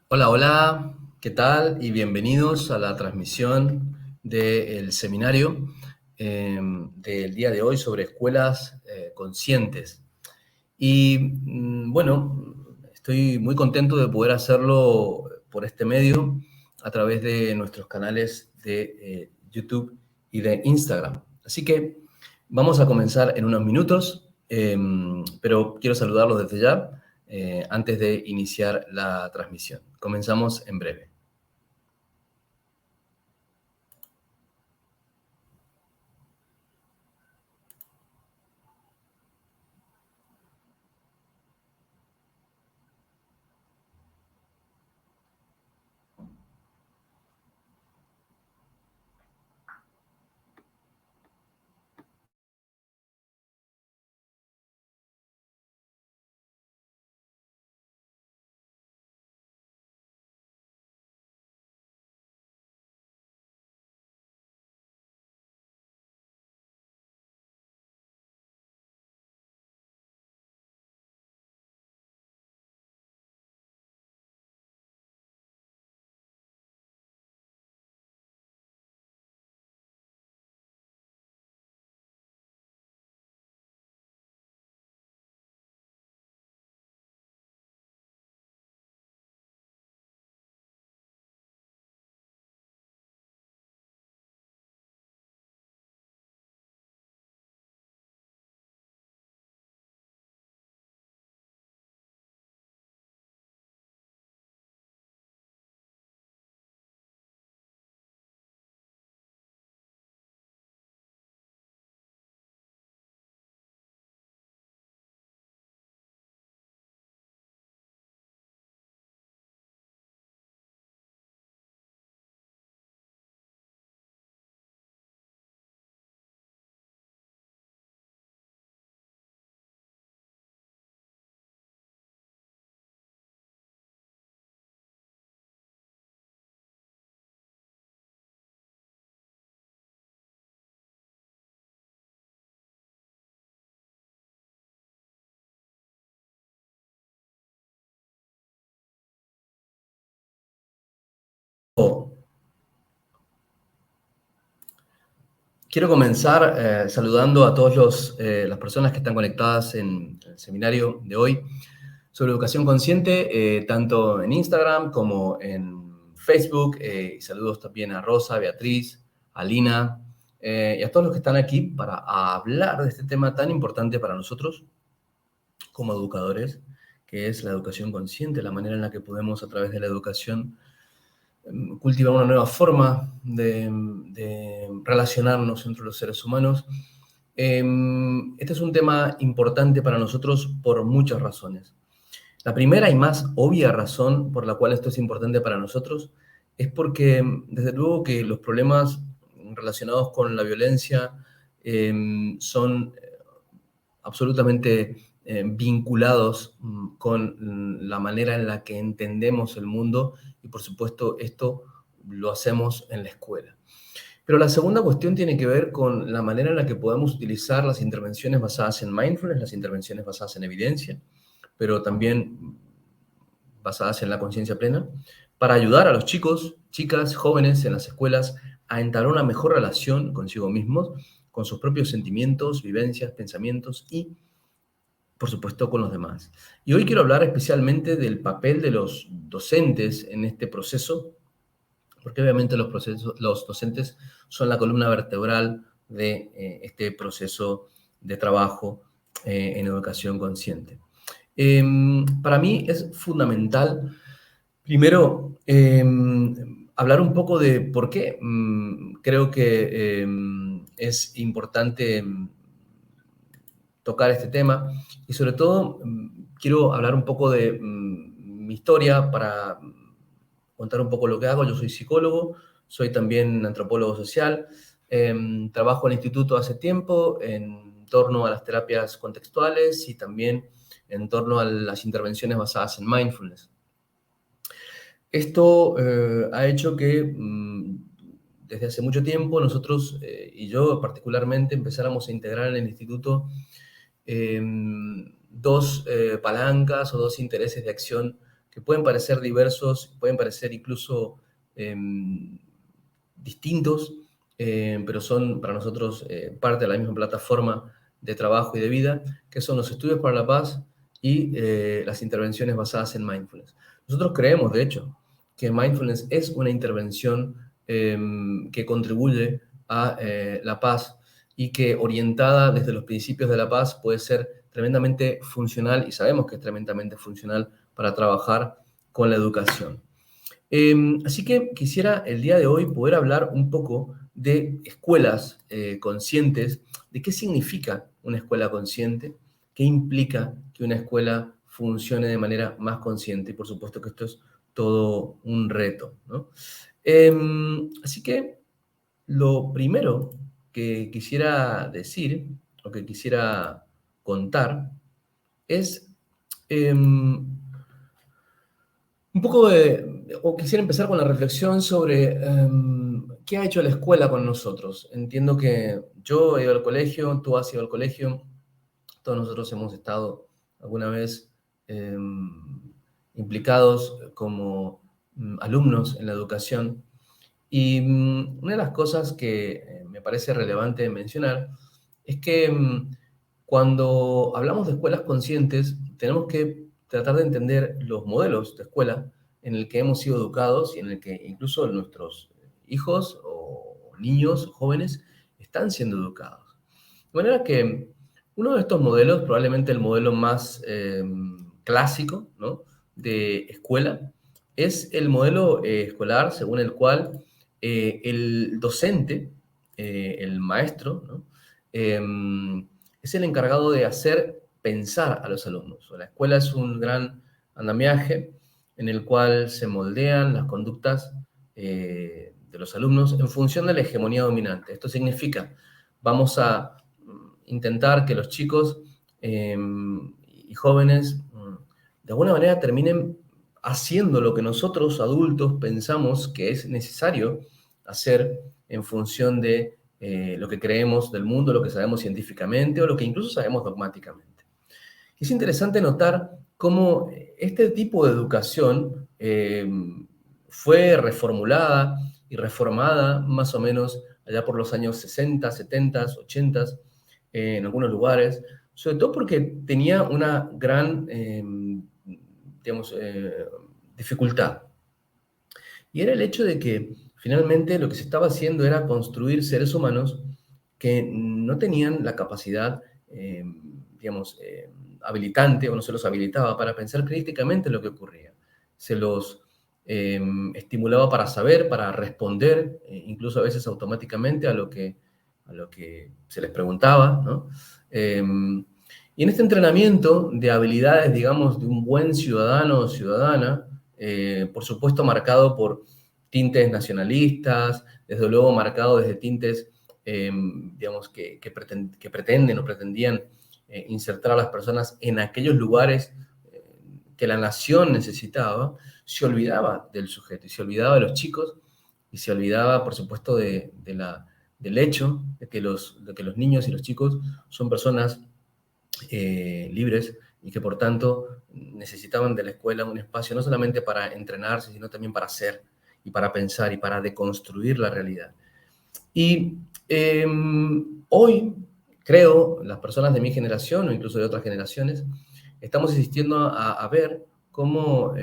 Hola, hola, ¿qué tal? Y bienvenidos a la transmisión del seminario del día de hoy sobre escuelas conscientes. Y bueno, estoy muy contento de poder hacerlo por este medio a través de nuestros canales de YouTube y de Instagram. Así que vamos a comenzar en unos minutos, pero quiero saludarlos desde ya antes de iniciar la transmisión. Comenzamos en breve. Quiero comenzar saludando a todas las personas que están conectadas en el seminario de hoy sobre educación consciente, tanto en Instagram como en Facebook. Y saludos también a Rosa, Beatriz, a Lina y a todos los que están aquí para hablar de este tema tan importante para nosotros como educadores, que es la educación consciente, la manera en la que podemos a través de la educación cultivar una nueva forma de relacionarnos entre los seres humanos. Este es un tema importante para nosotros por muchas razones. La primera y más obvia razón por la cual esto es importante para nosotros es porque, desde luego, que los problemas relacionados con la violencia son absolutamente vinculados con la manera en la que entendemos el mundo y, por supuesto, esto lo hacemos en la escuela. Pero la segunda cuestión tiene que ver con la manera en la que podemos utilizar las intervenciones basadas en mindfulness, las intervenciones basadas en evidencia, pero también basadas en la conciencia plena, para ayudar a los chicos, chicas, jóvenes en las escuelas a entablar una mejor relación consigo mismos, con sus propios sentimientos, vivencias, pensamientos y, por supuesto, con los demás. Y hoy quiero hablar especialmente del papel de los docentes en este proceso, porque obviamente los docentes son la columna vertebral de este proceso de trabajo en educación consciente. Para mí es fundamental, primero, hablar un poco de por qué creo que es importante tocar este tema y sobre todo quiero hablar un poco de mi historia para contar un poco lo que hago. Yo soy psicólogo, soy también antropólogo social, trabajo en el instituto hace tiempo en torno a las terapias contextuales y también en torno a las intervenciones basadas en mindfulness. Esto ha hecho que desde hace mucho tiempo nosotros y yo particularmente empezáramos a integrar en el instituto dos palancas o dos intereses de acción que pueden parecer diversos, pueden parecer incluso distintos, pero son para nosotros parte de la misma plataforma de trabajo y de vida, que son los estudios para la paz y las intervenciones basadas en mindfulness. Nosotros creemos, de hecho, que mindfulness es una intervención que contribuye a la paz y que orientada desde los principios de la paz puede ser tremendamente funcional, y sabemos que es tremendamente funcional para trabajar con la educación. Así que quisiera el día de hoy poder hablar un poco de escuelas conscientes, de qué significa una escuela consciente, qué implica que una escuela funcione de manera más consciente, y por supuesto que esto es todo un reto, ¿no? Así que lo primero que quisiera decir, o que quisiera contar, es un poco o quisiera empezar con la reflexión sobre qué ha hecho la escuela con nosotros. Entiendo que yo he ido al colegio, tú has ido al colegio, todos nosotros hemos estado alguna vez implicados como alumnos en la educación. Y una de las cosas que me parece relevante mencionar es que cuando hablamos de escuelas conscientes, tenemos que tratar de entender los modelos de escuela en el que hemos sido educados y en el que incluso nuestros hijos o niños, jóvenes, están siendo educados. De manera que uno de estos modelos, probablemente el modelo más clásico, ¿no?, de escuela, es el modelo escolar según el cual el docente, el maestro, ¿no?, es el encargado de hacer pensar a los alumnos. La escuela es un gran andamiaje en el cual se moldean las conductas de los alumnos en función de la hegemonía dominante. Esto significa, vamos a intentar que los chicos y jóvenes de alguna manera terminen haciendo lo que nosotros adultos pensamos que es necesario hacer en función de lo que creemos del mundo, lo que sabemos científicamente o lo que incluso sabemos dogmáticamente. Es interesante notar cómo este tipo de educación fue reformulada y reformada más o menos allá por los años 60, 70, 80, en algunos lugares, sobre todo porque tenía una gran, digamos, dificultad. Y era el hecho de que finalmente lo que se estaba haciendo era construir seres humanos que no tenían la capacidad, digamos, habilitante, o no se los habilitaba para pensar críticamente en lo que ocurría. Se los estimulaba para saber, para responder, incluso a veces automáticamente a lo que se les preguntaba, ¿no? Y en este entrenamiento de habilidades, digamos, de un buen ciudadano o ciudadana, por supuesto marcado por tintes nacionalistas, desde luego marcado desde tintes, digamos, que pretenden o pretendían insertar a las personas en aquellos lugares que la nación necesitaba, se olvidaba del sujeto y se olvidaba de los chicos y se olvidaba, por supuesto, del hecho de que los niños y los chicos son personas libres y que por tanto necesitaban de la escuela un espacio no solamente para entrenarse, sino también para ser y para pensar y para deconstruir la realidad. Y hoy, creo, las personas de mi generación o incluso de otras generaciones, estamos asistiendo a ver cómo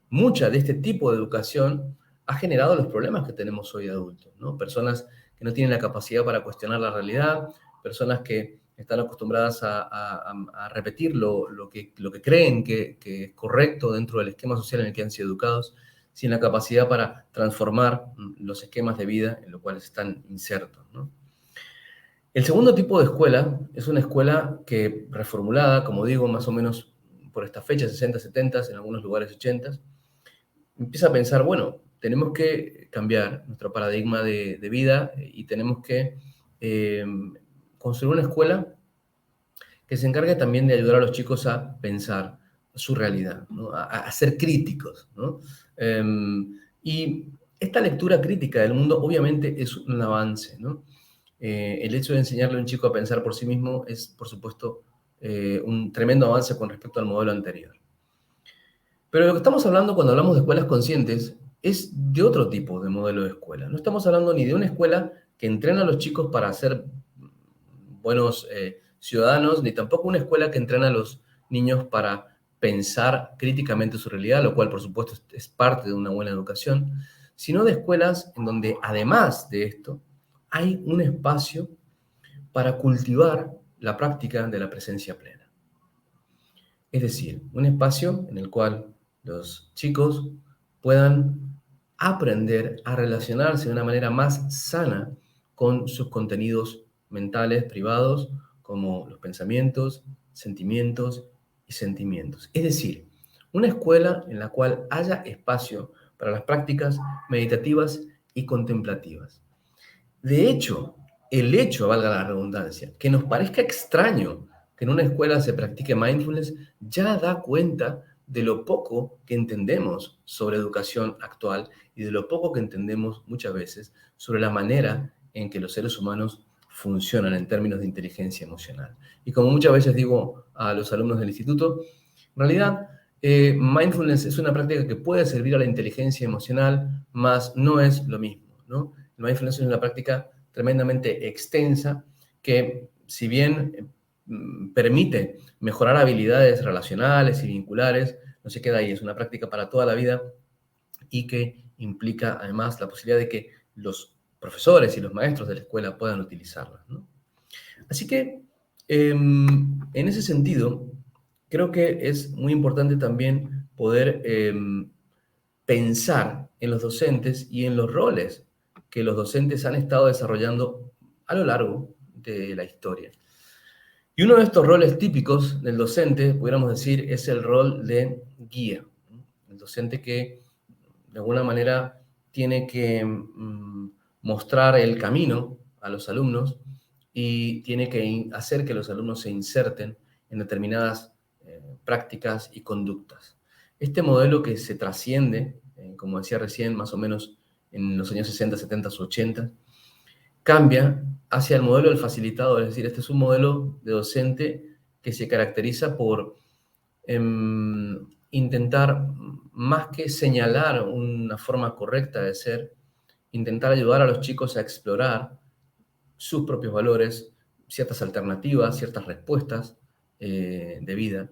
mucha de este tipo de educación ha generado los problemas que tenemos hoy de adultos, ¿no? Personas que no tienen la capacidad para cuestionar la realidad, personas que están acostumbradas a repetir lo que creen que es correcto dentro del esquema social en el que han sido educados, sin la capacidad para transformar los esquemas de vida en los cuales están insertos, ¿no? El segundo tipo de escuela es una escuela que, reformulada, como digo, más o menos por esta fecha, 60, 70, en algunos lugares 80, empieza a pensar, bueno, tenemos que cambiar nuestro paradigma de vida y tenemos que eh, construir una escuela que se encargue también de ayudar a los chicos a pensar su realidad, ¿no?, a ser críticos, ¿no? Y esta lectura crítica del mundo obviamente es un avance, ¿no? El hecho de enseñarle a un chico a pensar por sí mismo es, por supuesto, un tremendo avance con respecto al modelo anterior. Pero lo que estamos hablando cuando hablamos de escuelas conscientes es de otro tipo de modelo de escuela. No estamos hablando ni de una escuela que entrena a los chicos para ser buenos ciudadanos, ni tampoco una escuela que entrena a los niños para pensar críticamente su realidad, lo cual por supuesto es parte de una buena educación, sino de escuelas en donde además de esto hay un espacio para cultivar la práctica de la presencia plena. Es decir, un espacio en el cual los chicos puedan aprender a relacionarse de una manera más sana con sus contenidos mentales privados, como los pensamientos, sentimientos y sentimientos. Es decir, una escuela en la cual haya espacio para las prácticas meditativas y contemplativas. De hecho, el hecho, valga la redundancia, que nos parezca extraño que en una escuela se practique mindfulness, ya da cuenta de lo poco que entendemos sobre educación actual y de lo poco que entendemos muchas veces sobre la manera en que los seres humanos funcionan en términos de inteligencia emocional. Y como muchas veces digo a los alumnos del instituto, en realidad mindfulness es una práctica que puede servir a la inteligencia emocional, mas no es lo mismo, ¿no? El mindfulness es una práctica tremendamente extensa que, si bien permite mejorar habilidades relacionales y vinculares, no se queda ahí, es una práctica para toda la vida y que implica además la posibilidad de que los profesores y los maestros de la escuela puedan utilizarla, ¿no? Así que, en ese sentido, creo que es muy importante también poder pensar en los docentes y en los roles que los docentes han estado desarrollando a lo largo de la historia. Y uno de estos roles típicos del docente, pudiéramos decir, es el rol de guía. El docente que, de alguna manera, tiene que mostrar el camino a los alumnos y tiene que hacer que los alumnos se inserten en determinadas prácticas y conductas. Este modelo que se trasciende, como decía recién, más o menos en los años 60, 70, 80, cambia hacia el modelo del facilitador, es decir, este es un modelo de docente que se caracteriza por intentar, más que señalar una forma correcta de ser, intentar ayudar a los chicos a explorar sus propios valores, ciertas alternativas, ciertas respuestas de vida.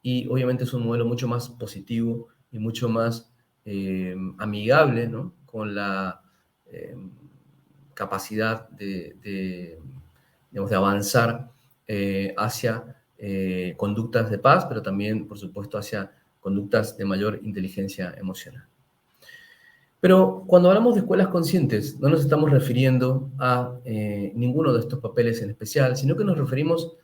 Y obviamente es un modelo mucho más positivo y mucho más amigable, ¿no? Con la capacidad digamos, de avanzar hacia conductas de paz, pero también, por supuesto, hacia conductas de mayor inteligencia emocional. Pero cuando hablamos de escuelas conscientes, no nos estamos refiriendo a ninguno de estos papeles en especial, sino que nos referimos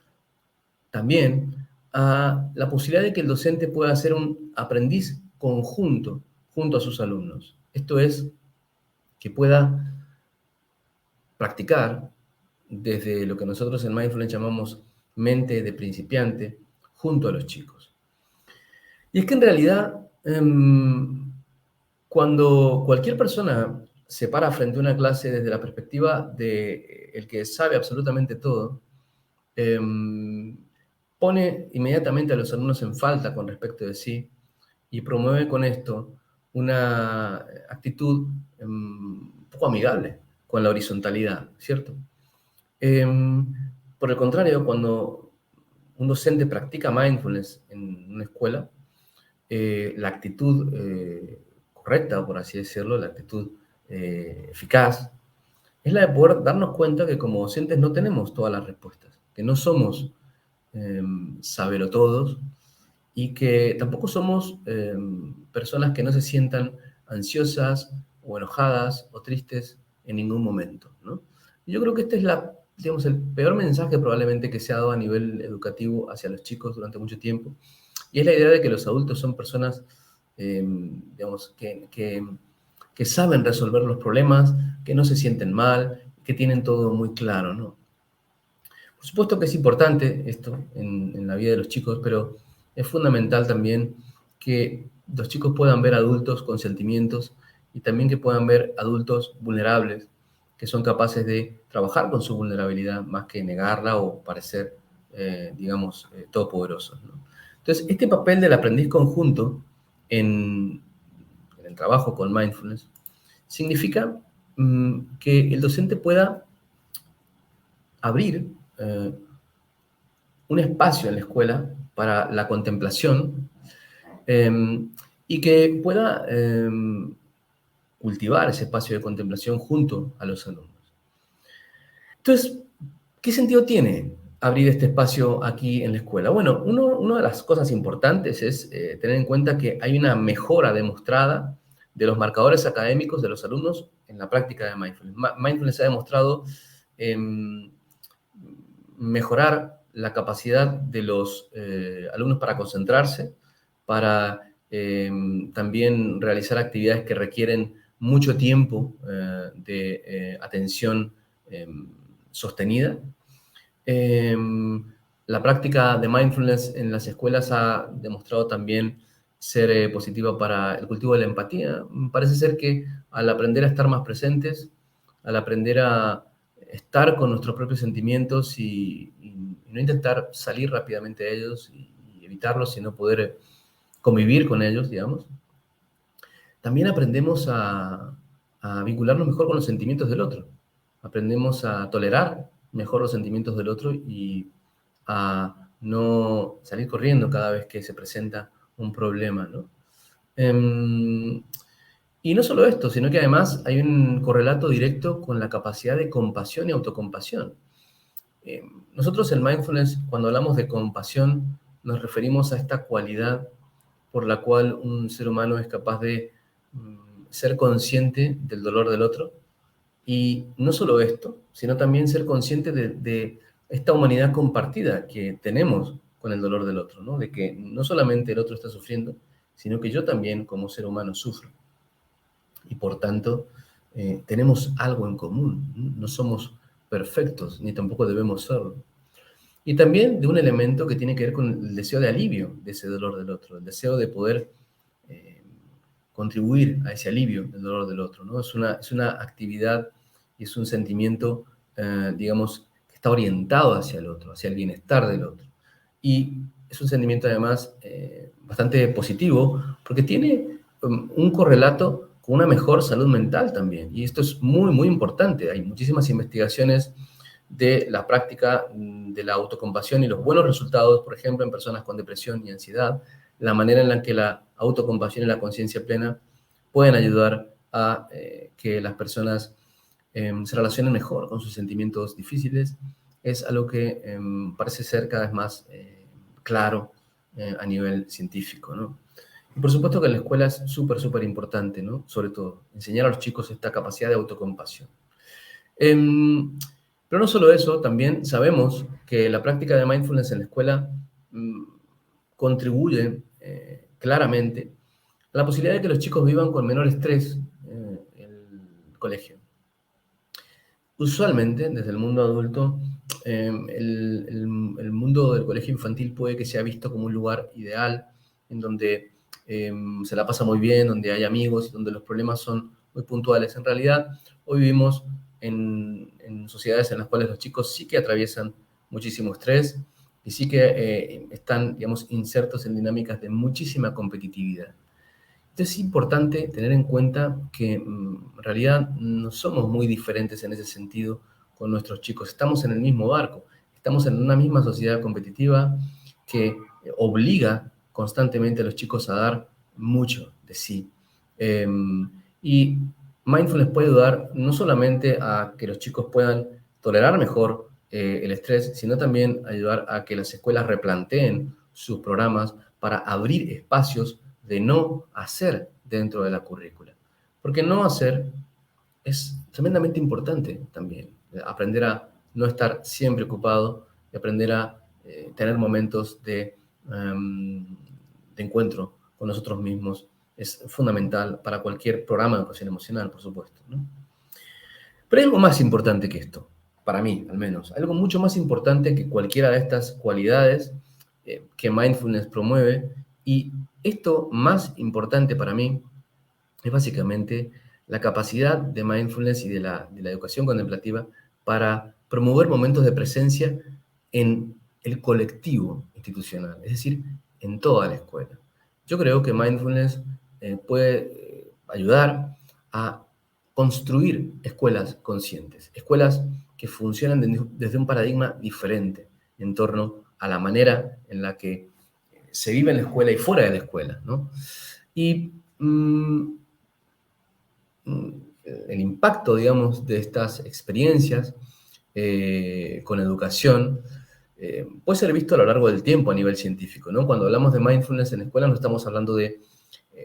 también a la posibilidad de que el docente pueda ser un aprendiz conjunto junto a sus alumnos. Esto es, que pueda practicar desde lo que nosotros en Mindfulness llamamos mente de principiante junto a los chicos. Y es que en realidad, cuando cualquier persona se para frente a una clase desde la perspectiva de el que sabe absolutamente todo, pone inmediatamente a los alumnos en falta con respecto de sí y promueve con esto una actitud poco amigable con la horizontalidad, ¿cierto? Por el contrario, cuando un docente practica mindfulness en una escuela, la actitud correcta, por así decirlo, la actitud eficaz, es la de poder darnos cuenta que como docentes no tenemos todas las respuestas, que no somos sabelotodos y que tampoco somos personas que no se sientan ansiosas o enojadas o tristes en ningún momento, ¿no? Y yo creo que este es digamos, el peor mensaje probablemente que se ha dado a nivel educativo hacia los chicos durante mucho tiempo, y es la idea de que los adultos son personas, digamos, que saben resolver los problemas, que no se sienten mal, que tienen todo muy claro, ¿no? Por supuesto que es importante esto en la vida de los chicos, pero es fundamental también que los chicos puedan ver adultos con sentimientos y también que puedan ver adultos vulnerables, que son capaces de trabajar con su vulnerabilidad más que negarla o parecer, digamos, todopoderosos, ¿no? Entonces, este papel del aprendiz conjunto en el trabajo con mindfulness, significa que el docente pueda abrir un espacio en la escuela para la contemplación y que pueda cultivar ese espacio de contemplación junto a los alumnos. Entonces, ¿qué sentido tiene abrir este espacio aquí en la escuela? Bueno, una de las cosas importantes es tener en cuenta que hay una mejora demostrada de los marcadores académicos de los alumnos en la práctica de mindfulness. Mindfulness ha demostrado mejorar la capacidad de los alumnos para concentrarse, para también realizar actividades que requieren mucho tiempo de atención sostenida. La práctica de mindfulness en las escuelas ha demostrado también ser positiva para el cultivo de la empatía. Parece ser que al aprender a estar más presentes, al aprender a estar con nuestros propios sentimientos y no intentar salir rápidamente de ellos y evitarlos, sino poder convivir con ellos, digamos, también aprendemos a vincularnos mejor con los sentimientos del otro. Aprendemos a tolerar mejor los sentimientos del otro y a no salir corriendo cada vez que se presenta un problema, ¿no? Y no solo esto, sino que además hay un correlato directo con la capacidad de compasión y autocompasión. Nosotros en mindfulness, cuando hablamos de compasión, nos referimos a esta cualidad por la cual un ser humano es capaz de ser consciente del dolor del otro. Y no solo esto, sino también ser consciente de esta humanidad compartida que tenemos con el dolor del otro, ¿no? De que no solamente el otro está sufriendo, sino que yo también como ser humano sufro. Y por tanto, tenemos algo en común. No somos perfectos, ni tampoco debemos serlo. Y también de un elemento que tiene que ver con el deseo de alivio de ese dolor del otro, el deseo de poder contribuir a ese alivio del dolor del otro, ¿no? Es una actividad y es un sentimiento, digamos, que está orientado hacia el otro, hacia el bienestar del otro. Y es un sentimiento además bastante positivo porque tiene un correlato con una mejor salud mental también. Y esto es muy, muy importante. Hay muchísimas investigaciones de la práctica de la autocompasión y los buenos resultados, por ejemplo, en personas con depresión y ansiedad, la manera en la que la autocompasión y la conciencia plena pueden ayudar a que las personas se relacionen mejor con sus sentimientos difíciles, es algo que parece ser cada vez más claro a nivel científico, ¿no? Y por supuesto que en la escuela es súper, súper importante, ¿no? Sobre todo, enseñar a los chicos esta capacidad de autocompasión. Pero no solo eso, también sabemos que la práctica de mindfulness en la escuela contribuye claramente a la posibilidad de que los chicos vivan con menor estrés en el colegio. Usualmente, desde el mundo adulto, el mundo del colegio infantil puede que sea visto como un lugar ideal, en donde se la pasa muy bien, donde hay amigos y donde los problemas son muy puntuales. En realidad, hoy vivimos en sociedades en las cuales los chicos sí que atraviesan muchísimo estrés y sí que están, digamos, insertos en dinámicas de muchísima competitividad. Entonces es importante tener en cuenta que en realidad no somos muy diferentes en ese sentido con nuestros chicos. Estamos en el mismo barco, estamos en una misma sociedad competitiva que obliga constantemente a los chicos a dar mucho de sí. Y mindfulness puede ayudar no solamente a que los chicos puedan tolerar mejor el estrés, sino también ayudar a que las escuelas replanteen sus programas para abrir espacios de no hacer dentro de la currícula. Porque no hacer es tremendamente importante también. Aprender a no estar siempre ocupado y aprender a tener momentos de encuentro con nosotros mismos es fundamental para cualquier programa de educación emocional, por supuesto, ¿no? Pero hay algo más importante que esto, para mí al menos. Algo mucho más importante que cualquiera de estas cualidades que mindfulness promueve. Y esto más importante para mí es básicamente la capacidad de mindfulness y de la educación contemplativa para promover momentos de presencia en el colectivo institucional, es decir, en toda la escuela. yo creo que mindfulness puede ayudar a construir escuelas conscientes, escuelas que funcionan desde un paradigma diferente en torno a la manera en la que se vive en la escuela y fuera de la escuela, ¿no? Y el impacto, digamos, de estas experiencias con educación puede ser visto a lo largo del tiempo a nivel científico, ¿no? Cuando hablamos de mindfulness en la escuela no estamos hablando de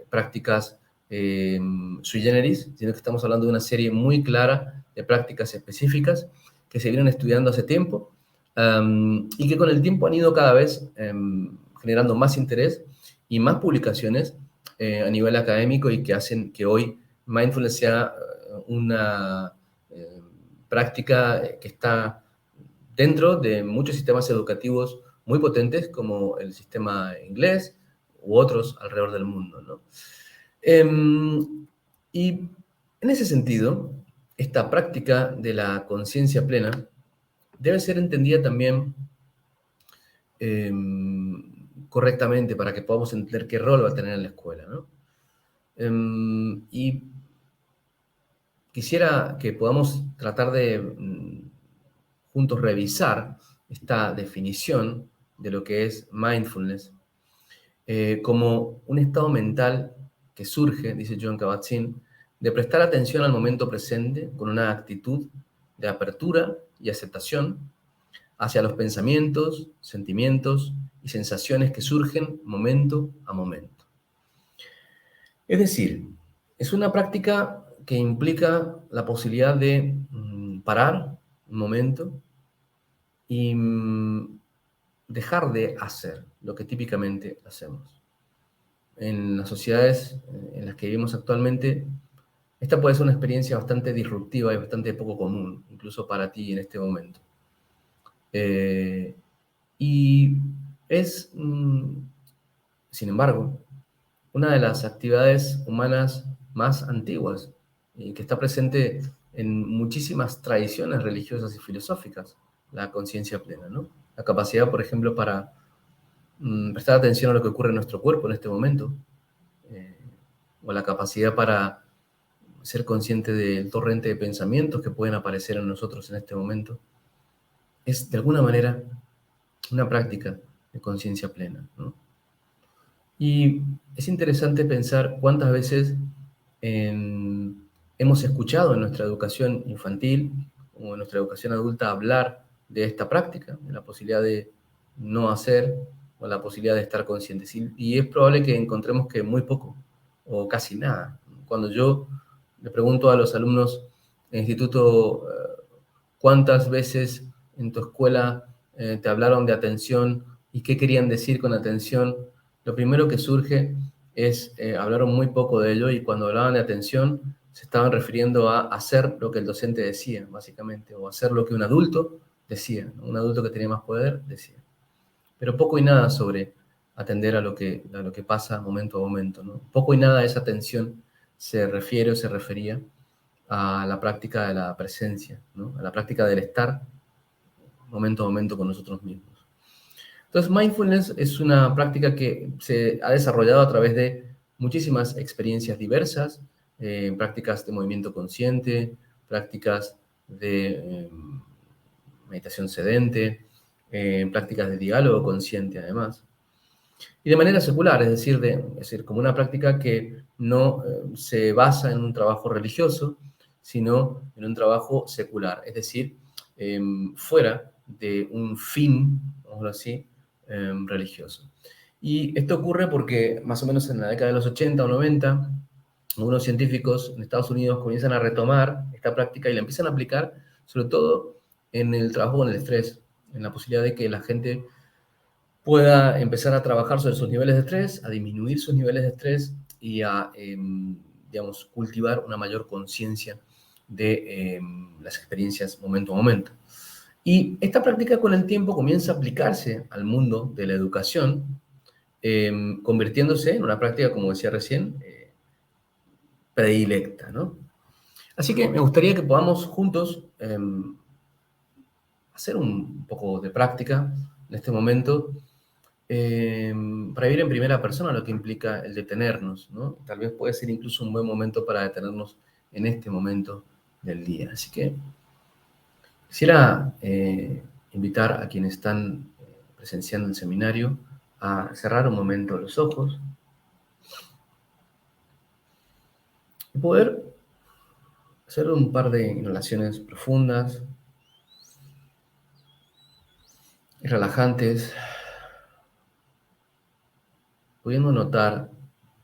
prácticas sui generis, sino que estamos hablando de una serie muy clara de prácticas específicas que se vienen estudiando hace tiempo y que con el tiempo han ido cada vez generando más interés y más publicaciones a nivel académico y que hacen que hoy mindfulness sea una práctica que está dentro de muchos sistemas educativos muy potentes como el sistema inglés u otros alrededor del mundo, ¿no? Y en ese sentido, esta práctica de la conciencia plena debe ser entendida también correctamente para que podamos entender qué rol va a tener en la escuela, ¿no? Y quisiera que podamos tratar de juntos revisar esta definición de lo que es mindfulness como un estado mental que surge, dice John Kabat-Zinn, de prestar atención al momento presente con una actitud de apertura y aceptación hacia los pensamientos, sentimientos y sensaciones que surgen momento a momento. Es decir, es una práctica que implica la posibilidad de parar un momento y dejar de hacer lo que típicamente hacemos. En las sociedades en las que vivimos actualmente, esta puede ser una experiencia bastante disruptiva y bastante poco común, incluso para ti en este momento. Y es, sin embargo, una de las actividades humanas más antiguas y que está presente en muchísimas tradiciones religiosas y filosóficas, la conciencia plena, ¿no? La capacidad, por ejemplo, para prestar atención a lo que ocurre en nuestro cuerpo en este momento, o la capacidad para ser consciente del torrente de pensamientos que pueden aparecer en nosotros en este momento, es de alguna manera una práctica de conciencia plena, ¿no? Y es interesante pensar cuántas veces hemos escuchado en nuestra educación infantil o en nuestra educación adulta hablar de esta práctica, de la posibilidad de no hacer o la posibilidad de estar conscientes. Y es probable que encontremos que muy poco o casi nada. Cuando yo le pregunto a los alumnos en el instituto cuántas veces en tu escuela te hablaron de atención y qué querían decir con atención, lo primero que surge es, hablaron muy poco de ello y cuando hablaban de atención se estaban refiriendo a hacer lo que el docente decía, básicamente, o hacer lo que un adulto decía, ¿no? Un adulto que tenía más poder decía. Pero poco y nada sobre atender a lo que pasa momento a momento, ¿no? Poco y nada de esa atención se refiere o se refería a la práctica de la presencia, ¿no? A la práctica del estar momento a momento con nosotros mismos. Entonces, mindfulness es una práctica que se ha desarrollado a través de muchísimas experiencias diversas, prácticas de movimiento consciente, prácticas de meditación sedente, prácticas de diálogo consciente además. Y de manera secular, es decir, como una práctica que no se basa en un trabajo religioso, sino en un trabajo secular, es decir, fuera de un fin, vamos a decirlo así, religioso. Y esto ocurre porque más o menos en la década de los 80 o 90, algunos científicos en Estados Unidos comienzan a retomar esta práctica y la empiezan a aplicar, sobre todo en el trabajo con el estrés, en la posibilidad de que la gente pueda empezar a trabajar sobre sus niveles de estrés, a disminuir sus niveles de estrés y a, digamos, cultivar una mayor conciencia de las experiencias momento a momento. Y esta práctica con el tiempo comienza a aplicarse al mundo de la educación, convirtiéndose en una práctica, como decía recién, predilecta, ¿no? Así que me gustaría que podamos juntos hacer un poco de práctica en este momento, para vivir en primera persona, lo que implica el detenernos, ¿no? Tal vez puede ser incluso un buen momento para detenernos en este momento del día. Así que quisiera invitar a quienes están presenciando el seminario a cerrar un momento los ojos y poder hacer un par de inhalaciones profundas y relajantes, pudiendo notar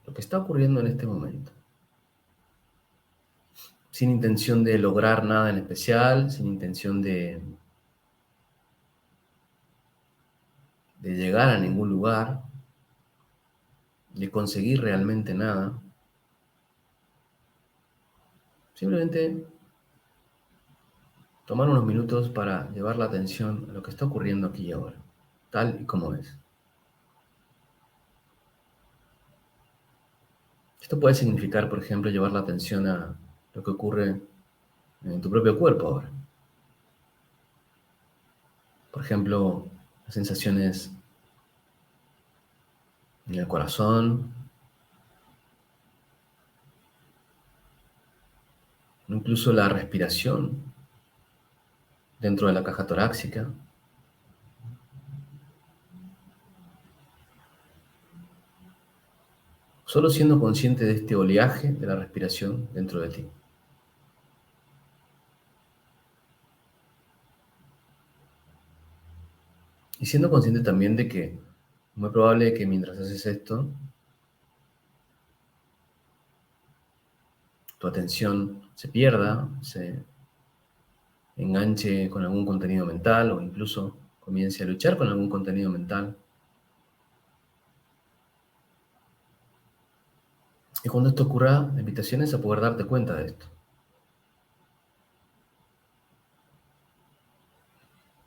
lo que está ocurriendo en este momento, sin intención de lograr nada en especial, sin intención de llegar a ningún lugar, de conseguir realmente nada, simplemente tomar unos minutos para llevar la atención a lo que está ocurriendo aquí y ahora, tal y como es. Esto puede significar, por ejemplo, llevar la atención a lo que ocurre en tu propio cuerpo ahora. Por ejemplo, las sensaciones en el corazón, incluso la respiración dentro de la caja torácica. Solo siendo consciente de este oleaje de la respiración dentro de ti. Y siendo consciente también de que es muy probable que mientras haces esto, tu atención se pierda, se enganche con algún contenido mental o incluso comience a luchar con algún contenido mental. Y cuando esto ocurra, la invitación es a poder darte cuenta de esto.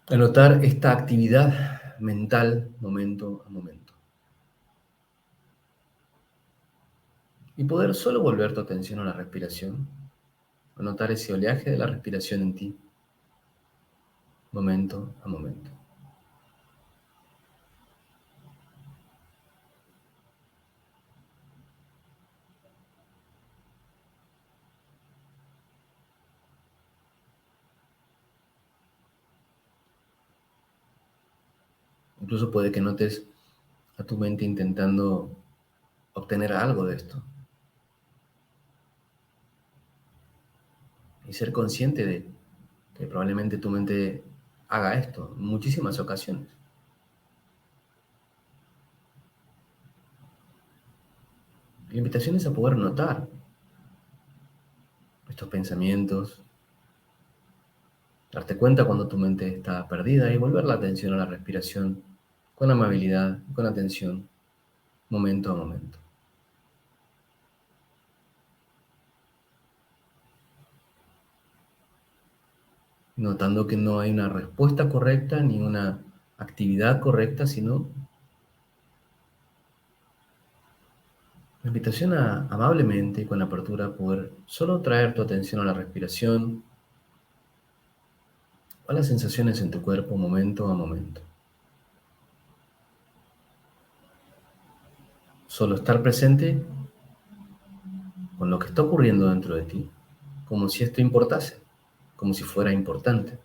A notar esta actividad mental momento a momento. Y poder solo volver tu atención a la respiración, a notar ese oleaje de la respiración en ti, momento a momento. Incluso puede que notes a tu mente intentando obtener algo de esto y ser consciente de que probablemente tu mente haga esto en muchísimas ocasiones. La invitación es a poder notar estos pensamientos, darte cuenta cuando tu mente está perdida y volver la atención a la respiración con amabilidad, con atención, momento a momento. Notando que no hay una respuesta correcta ni una actividad correcta, sino la invitación a amablemente y con apertura poder solo traer tu atención a la respiración o a las sensaciones en tu cuerpo momento a momento. Solo estar presente con lo que está ocurriendo dentro de ti, como si esto importase, como si fuera importante.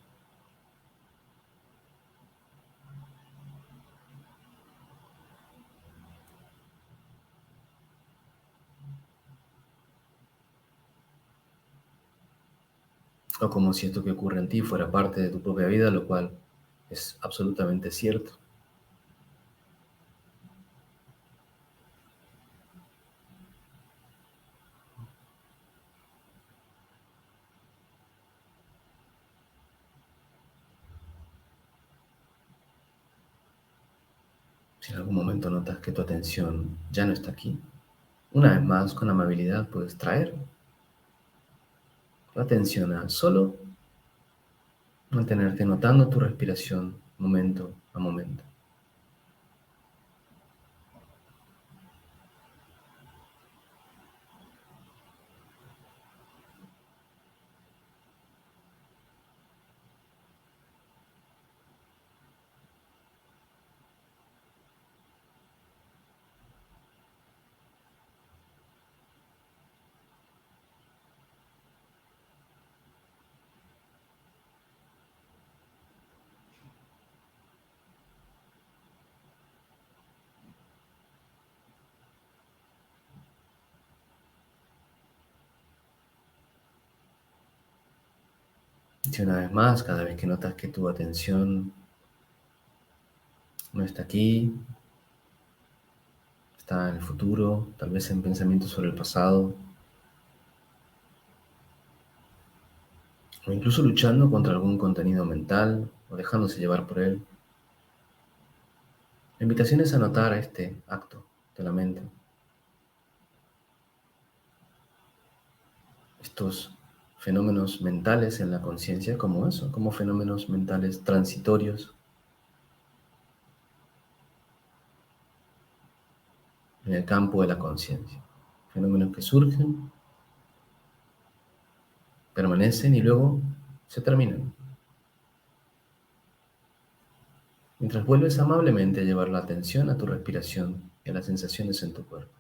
O como si esto que ocurre en ti fuera parte de tu propia vida, lo cual es absolutamente cierto. Si en algún momento notas que tu atención ya no está aquí, una vez más, con amabilidad, puedes traer la atención a solo mantenerte notando tu respiración momento a momento. Y una vez más, cada vez que notas que tu atención no está aquí, está en el futuro, tal vez en pensamientos sobre el pasado, o incluso luchando contra algún contenido mental o dejándose llevar por él. La invitación es a notar este acto de la mente, estos fenómenos mentales en la conciencia como eso, como fenómenos mentales transitorios en el campo de la conciencia. Fenómenos que surgen, permanecen y luego se terminan. Mientras vuelves amablemente a llevar la atención a tu respiración y a las sensaciones en tu cuerpo.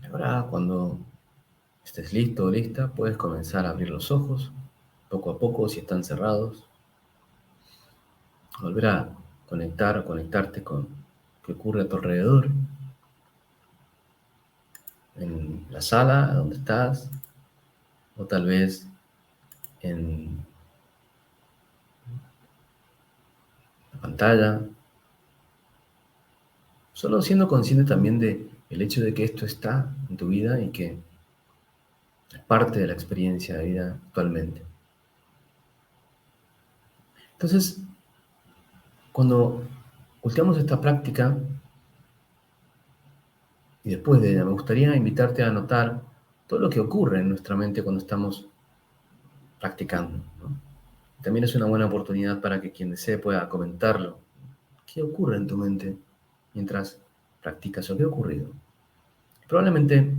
Y ahora, cuando estés listo o lista, puedes comenzar a abrir los ojos, poco a poco, si están cerrados. Volver a conectar o conectarte con lo que ocurre a tu alrededor, en la sala donde estás, o tal vez en la pantalla, solo siendo consciente también de el hecho de que esto está en tu vida y que es parte de la experiencia de vida actualmente. Entonces, cuando cultivamos esta práctica y después de ella, me gustaría invitarte a notar todo lo que ocurre en nuestra mente cuando estamos practicando, ¿no? También es una buena oportunidad para que quien desee pueda comentarlo. ¿Qué ocurre en tu mente mientras practicas o qué ha ocurrido? Probablemente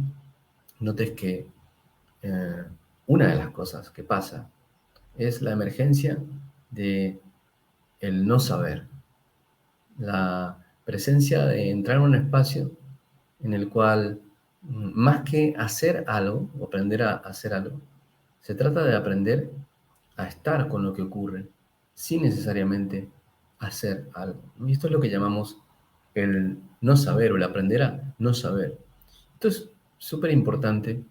notes que eh, una de las cosas que pasa es la emergencia de el no saber, la presencia de entrar en un espacio en el cual más que hacer algo o aprender a hacer algo, se trata de aprender a estar con lo que ocurre sin necesariamente hacer algo. Y esto es lo que llamamos el no saber o el aprender a no saber. Esto es súper importante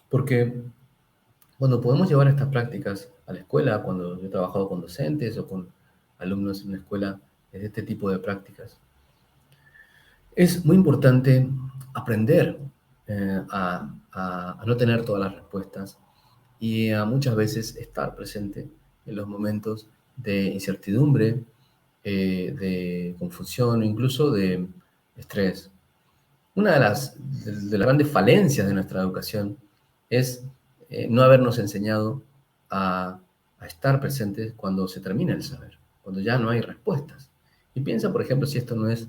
porque cuando podemos llevar estas prácticas a la escuela, cuando yo he trabajado con docentes o con alumnos en la escuela, de este tipo de prácticas, es muy importante aprender a no tener todas las respuestas y a muchas veces estar presente en los momentos de incertidumbre, de confusión o incluso de estrés. Una de las grandes falencias de nuestra educación es no habernos enseñado a estar presentes cuando se termina el saber, cuando ya no hay respuestas. Y piensa, por ejemplo, si esto no es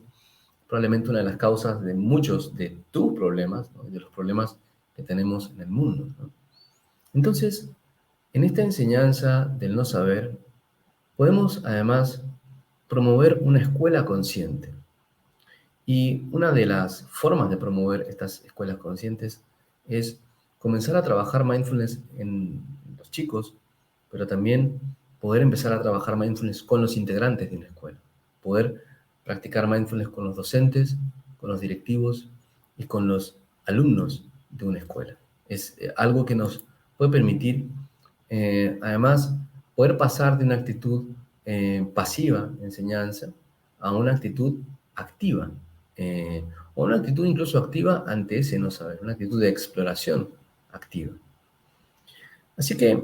probablemente una de las causas de muchos de tus problemas, ¿no? De los problemas que tenemos en el mundo, ¿no? Entonces, en esta enseñanza del no saber, podemos además promover una escuela consciente. Y una de las formas de promover estas escuelas conscientes es comenzar a trabajar mindfulness en los chicos, pero también poder empezar a trabajar mindfulness con los integrantes de una escuela, poder practicar mindfulness con los docentes, con los directivos y con los alumnos de una escuela. Es algo que nos puede permitir, además, poder pasar de una actitud pasiva de enseñanza a una actitud activa, o una actitud incluso activa ante ese no saber, una actitud de exploración activa. Así que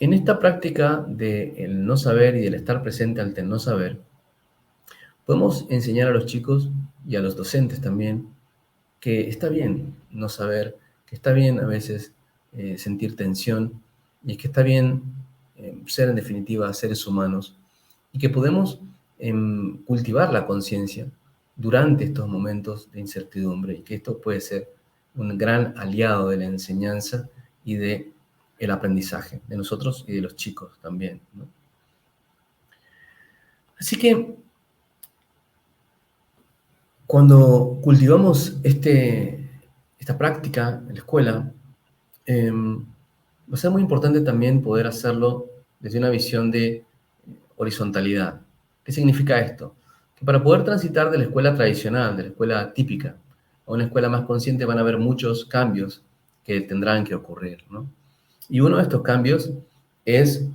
en esta práctica del no saber y del estar presente ante el no saber, podemos enseñar a los chicos y a los docentes también que está bien no saber, que está bien a veces sentir tensión y que está bien ser en definitiva seres humanos y que podemos cultivar la conciencia durante estos momentos de incertidumbre y que esto puede ser un gran aliado de la enseñanza y de el aprendizaje de nosotros y de los chicos también, ¿no? Así que cuando cultivamos esta práctica en la escuela, va a ser muy importante también poder hacerlo desde una visión de horizontalidad. ¿Qué significa esto? Que para poder transitar de la escuela tradicional, de la escuela típica, a una escuela más consciente van a haber muchos cambios que tendrán que ocurrir, ¿no? Y uno de estos cambios es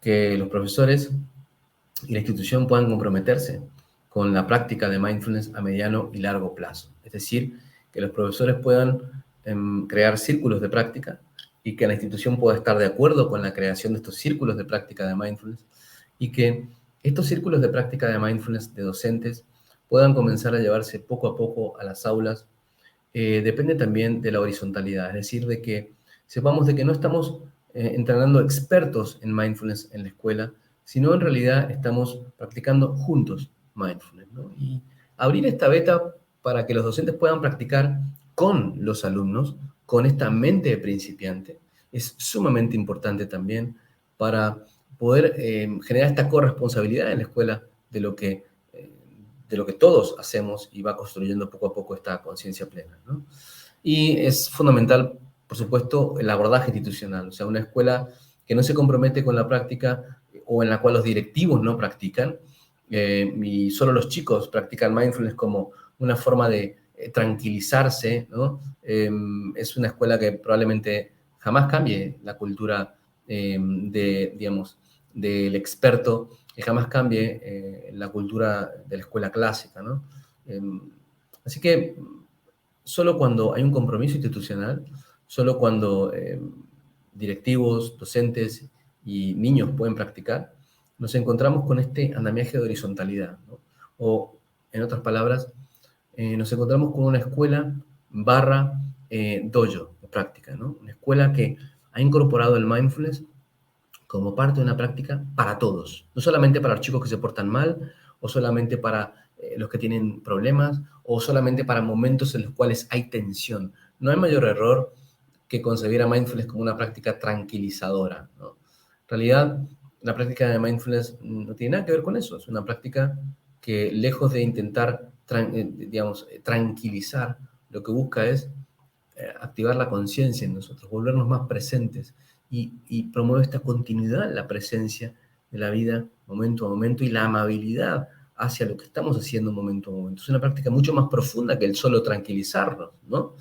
que los profesores y la institución puedan comprometerse con la práctica de mindfulness a mediano y largo plazo. Es decir, que los profesores puedan crear círculos de práctica y que la institución pueda estar de acuerdo con la creación de estos círculos de práctica de mindfulness y que estos círculos de práctica de mindfulness de docentes puedan comenzar a llevarse poco a poco a las aulas. Depende también de la horizontalidad, es decir, de que sepamos de que no estamos entrenando expertos en mindfulness en la escuela, sino en realidad estamos practicando juntos mindfulness, ¿no? Y abrir esta beta para que los docentes puedan practicar con los alumnos, con esta mente de principiante, es sumamente importante también para poder generar esta corresponsabilidad en la escuela de lo que de lo que todos hacemos y va construyendo poco a poco esta conciencia plena, ¿no? Y es fundamental, por supuesto, el abordaje institucional, o sea, una escuela que no se compromete con la práctica o en la cual los directivos no practican y solo los chicos practican mindfulness como una forma de tranquilizarse, ¿no? Es una escuela que probablemente jamás cambie la cultura digamos, del experto, que jamás cambie la cultura de la escuela clásica, ¿no? Eh, Así que solo cuando hay un compromiso institucional, solo cuando directivos, docentes y niños pueden practicar, nos encontramos con este andamiaje de horizontalidad, ¿no? O, en otras palabras, nos encontramos con una escuela barra dojo de práctica, ¿no? Una escuela que ha incorporado el mindfulness como parte de una práctica para todos, no solamente para los chicos que se portan mal, o solamente para los que tienen problemas, o solamente para momentos en los cuales hay tensión. No hay mayor error que concebir a mindfulness como una práctica tranquilizadora, ¿no? En realidad, la práctica de mindfulness no tiene nada que ver con eso, es una práctica que lejos de intentar, digamos, tranquilizar, lo que busca es activar la conciencia en nosotros, volvernos más presentes y promueve esta continuidad en la presencia de la vida momento a momento y la amabilidad hacia lo que estamos haciendo momento a momento. Es una práctica mucho más profunda que el solo tranquilizarnos, ¿no?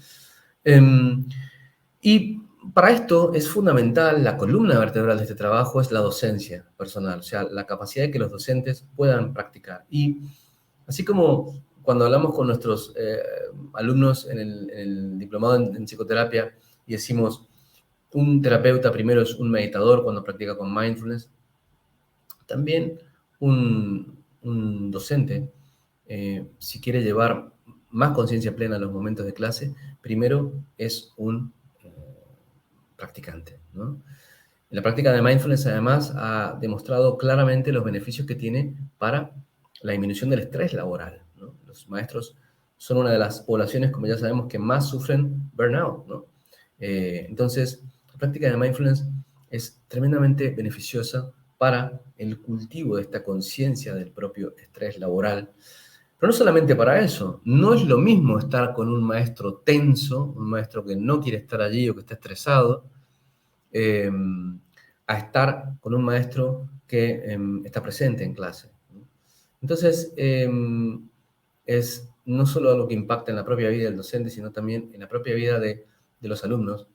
Y para esto es fundamental, la columna vertebral de este trabajo es la docencia personal, o sea, la capacidad de que los docentes puedan practicar. Y así como cuando hablamos con nuestros alumnos en el diplomado en psicoterapia y decimos, un terapeuta primero es un meditador cuando practica con mindfulness, también un docente, si quiere llevar más conciencia plena a los momentos de clase, primero es un practicante, ¿no? La práctica de mindfulness además ha demostrado claramente los beneficios que tiene para la disminución del estrés laboral, ¿no? Los maestros son una de las poblaciones, como ya sabemos, que más sufren burnout, ¿no? Entonces, la práctica de mindfulness es tremendamente beneficiosa para el cultivo de esta conciencia del propio estrés laboral. Pero no solamente para eso, no es lo mismo estar con un maestro tenso, un maestro que no quiere estar allí o que está estresado, eh, a estar con un maestro que está presente en clase, ¿no? Entonces, es no solo algo que impacta en la propia vida del docente, sino también en la propia vida de los alumnos,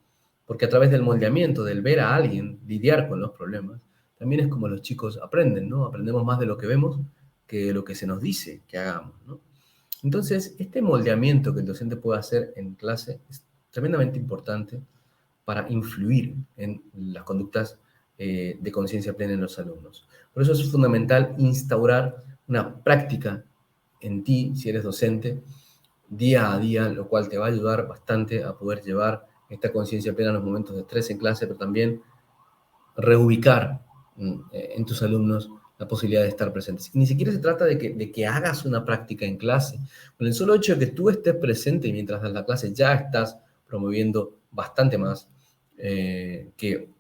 porque a través del moldeamiento, del ver a alguien lidiar con los problemas, también es como los chicos aprenden, ¿no? Aprendemos más de lo que vemos que de lo que se nos dice que hagamos, ¿no? Entonces, este moldeamiento que el docente puede hacer en clase es tremendamente importante para influir en las conductas de conciencia plena en los alumnos. Por eso es fundamental instaurar una práctica en ti, si eres docente, día a día, lo cual te va a ayudar bastante a poder llevar esta conciencia plena en los momentos de estrés en clase, pero también reubicar en tus alumnos la posibilidad de estar presentes. Y ni siquiera se trata de que hagas una práctica en clase. Con el solo hecho de que tú estés presente mientras das la clase, ya estás promoviendo bastante más que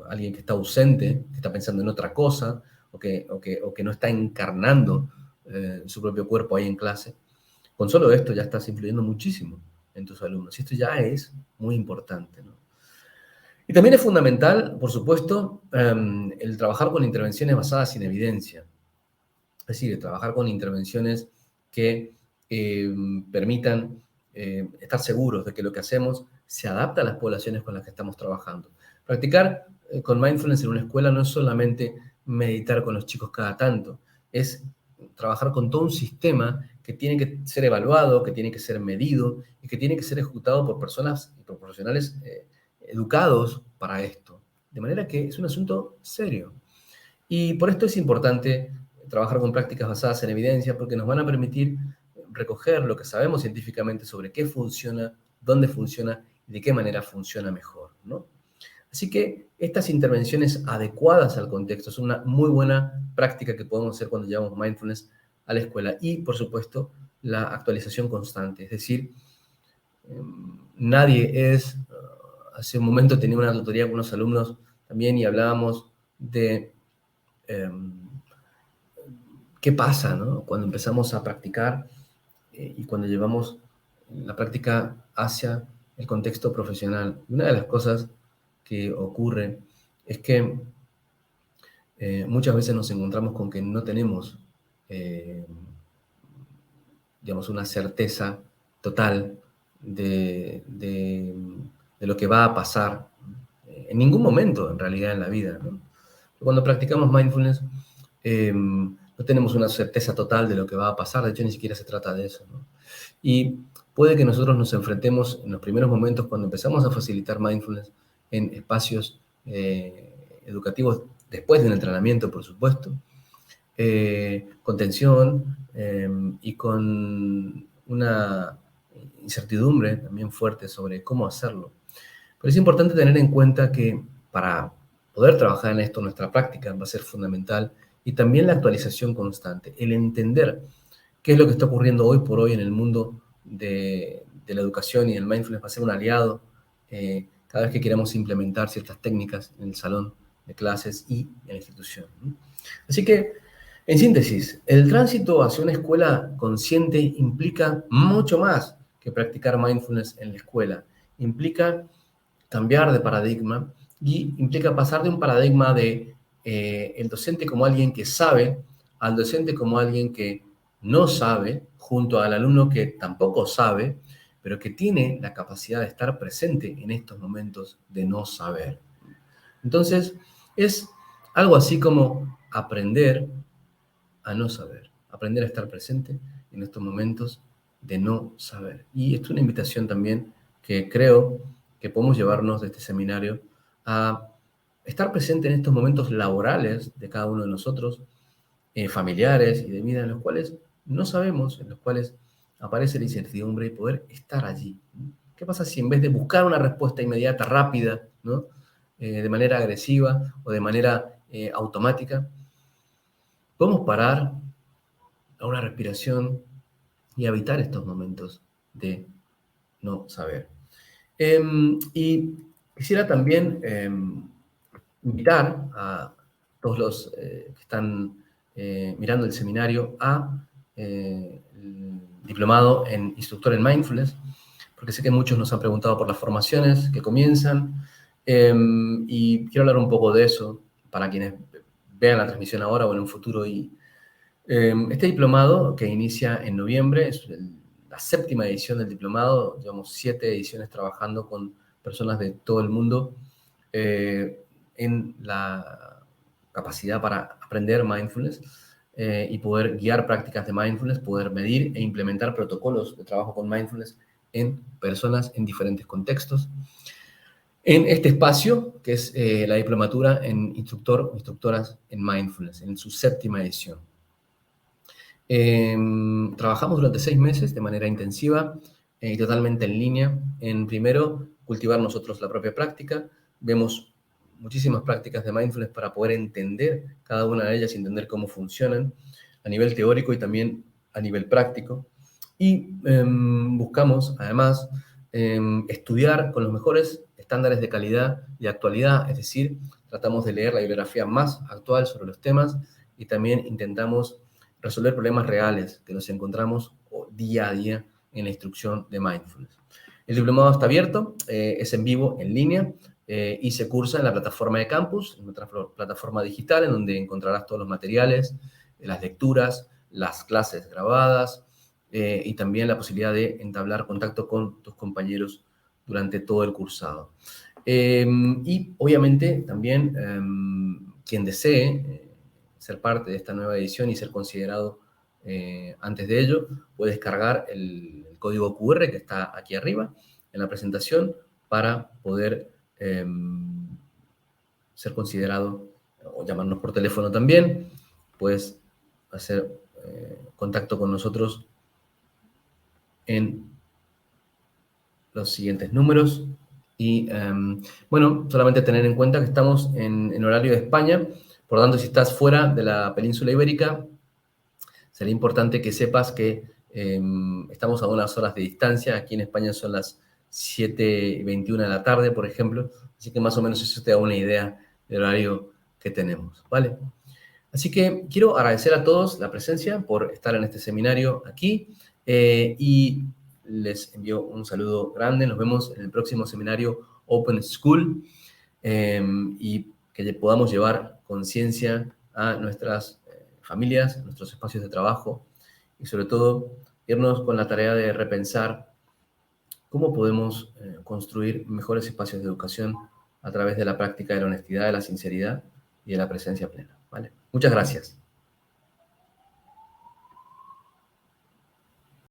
alguien que está ausente, que está pensando en otra cosa, o que no está encarnando su propio cuerpo ahí en clase, con solo esto ya estás influyendo muchísimo en tus alumnos. Y esto ya es muy importante, ¿no? Y también es fundamental, por supuesto, el trabajar con intervenciones basadas en evidencia. Es decir, trabajar con intervenciones que permitan estar seguros de que lo que hacemos se adapta a las poblaciones con las que estamos trabajando. Practicar con mindfulness en una escuela no es solamente meditar con los chicos cada tanto, es trabajar con todo un sistema que tiene que ser evaluado, que tiene que ser medido y que tiene que ser ejecutado por personas y por profesionales educados para esto. De manera que es un asunto serio. Y por esto es importante trabajar con prácticas basadas en evidencia porque nos van a permitir recoger lo que sabemos científicamente sobre qué funciona, dónde funciona y de qué manera funciona mejor, ¿no? Así que estas intervenciones adecuadas al contexto son una muy buena práctica que podemos hacer cuando llevamos mindfulness a la escuela. Y, por supuesto, la actualización constante. Es decir, nadie es... Hace un momento tenía una tutoría con unos alumnos también y hablábamos de qué pasa, ¿no? Cuando empezamos a practicar y cuando llevamos la práctica hacia el contexto profesional. Una de las cosas que ocurre es que muchas veces nos encontramos con que no tenemos, digamos, una certeza total de lo que va a pasar en ningún momento, en realidad, en la vida, ¿no? Cuando practicamos mindfulness, no tenemos una certeza total de lo que va a pasar, de hecho ni siquiera se trata de eso, ¿no? Y puede que nosotros nos enfrentemos en los primeros momentos cuando empezamos a facilitar mindfulness en espacios educativos después de un entrenamiento, por supuesto, con tensión y con una incertidumbre también fuerte sobre cómo hacerlo. Pero es importante tener en cuenta que para poder trabajar en esto, nuestra práctica va a ser fundamental y también la actualización constante, el entender qué es lo que está ocurriendo hoy por hoy en el mundo de la educación y el mindfulness va a ser un aliado cada vez que queramos implementar ciertas técnicas en el salón de clases y en la institución, ¿no? Así que, en síntesis, el tránsito hacia una escuela consciente implica mucho más que practicar mindfulness en la escuela. Implica cambiar de paradigma y implica pasar de un paradigma de el docente como alguien que sabe al docente como alguien que no sabe, junto al alumno que tampoco sabe, pero que tiene la capacidad de estar presente en estos momentos de no saber. Entonces, es algo así como aprender a no saber, aprender a estar presente en estos momentos de no saber. Y esto es una invitación también que creo que podemos llevarnos de este seminario a estar presente en estos momentos laborales de cada uno de nosotros, familiares y de vida, en los cuales no sabemos, en los cuales aparece la incertidumbre y poder estar allí. ¿Qué pasa si en vez de buscar una respuesta inmediata, rápida, ¿no? De manera agresiva o de manera automática, podemos parar a una respiración y evitar estos momentos de no saber? Y quisiera también invitar a todos los que están mirando el seminario a el diplomado en instructor en mindfulness, porque sé que muchos nos han preguntado por las formaciones que comienzan y quiero hablar un poco de eso para quienes vean la transmisión ahora o en un futuro. Y este diplomado, que inicia en noviembre, es la séptima edición del diplomado. Llevamos 7 ediciones trabajando con personas de todo el mundo en la capacidad para aprender mindfulness y poder guiar prácticas de mindfulness, poder medir e implementar protocolos de trabajo con mindfulness en personas en diferentes contextos. En este espacio, que es la diplomatura en instructor o instructoras en mindfulness, en su séptima edición. Trabajamos durante 6 meses de manera intensiva y totalmente en línea. En primero, cultivar nosotros la propia práctica. Vemos muchísimas prácticas de mindfulness para poder entender cada una de ellas y entender cómo funcionan a nivel teórico y también a nivel práctico. Y buscamos, además, estudiar con los mejores estándares de calidad y de actualidad, es decir, tratamos de leer la bibliografía más actual sobre los temas y también intentamos resolver problemas reales que nos encontramos día a día en la instrucción de Mindfulness. El diplomado está abierto, es en vivo, en línea, y se cursa en la plataforma de campus, en nuestra plataforma digital, en donde encontrarás todos los materiales, las lecturas, las clases grabadas, y también la posibilidad de entablar contacto con tus compañeros durante todo el cursado. Y obviamente también quien desee ser parte de esta nueva edición y ser considerado antes de ello, puede descargar el código QR que está aquí arriba en la presentación para poder ser considerado o llamarnos por teléfono también. Puedes hacer contacto con nosotros en los siguientes números. Y bueno, solamente tener en cuenta que estamos en horario de España, por lo tanto, si estás fuera de la península ibérica, sería importante que sepas que estamos a unas horas de distancia. Aquí en España son las 7:21 de la tarde, por ejemplo, así que más o menos eso te da una idea del horario que tenemos, ¿vale? Así que quiero agradecer a todos la presencia por estar en este seminario aquí y les envío un saludo grande. Nos vemos en el próximo seminario Open School y que podamos llevar conciencia a nuestras familias, a nuestros espacios de trabajo y sobre todo irnos con la tarea de repensar cómo podemos construir mejores espacios de educación a través de la práctica de la honestidad, de la sinceridad y de la presencia plena, ¿vale? Muchas gracias.